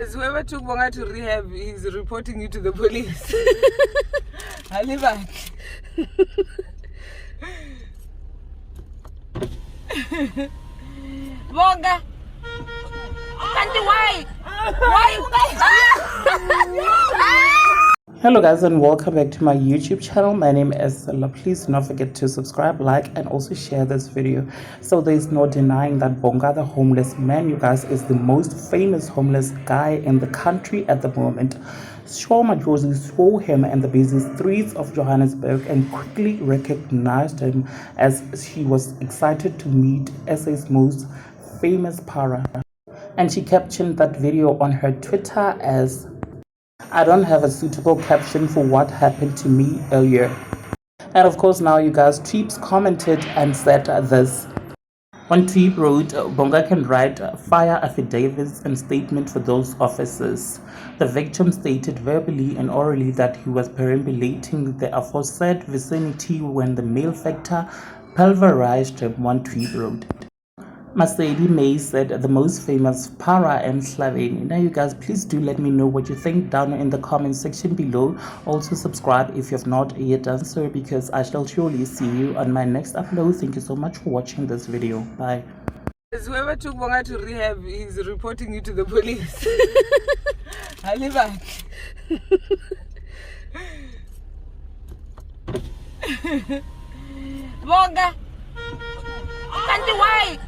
Whoever took Bonga to rehab is reporting you to the police. Halibak. Bonga. Why? Hello guys and welcome back to my YouTube channel. My name is Stella. Please do not forget to subscribe, like and also share this video. So there is no denying that Bonga the homeless man, you guys, is the most famous homeless guy in the country at the moment. Sho Madjozi saw him in the busy streets of Johannesburg and quickly recognized him as she was excited to meet SA's most famous para. And she captioned that video on her Twitter as, "I don't have a suitable caption for what happened to me earlier." And of course now you guys, Tweeps commented and said this. One tweet wrote, "Bonga can write fire affidavits and statement for those officers." The victim stated verbally and orally that he was perambulating the aforesaid vicinity when the male factor pulverized him, one tweet wrote. Masedi May said the most famous para and Slaveni. Now you guys, please do let me know what you think down in the comment section below. Also subscribe if you have not yet done so, because I shall surely see you on my next upload. Thank you so much for watching this video. Bye. Whoever took Bonga to rehab is reporting you to the police. Halibak. Bonga. Why?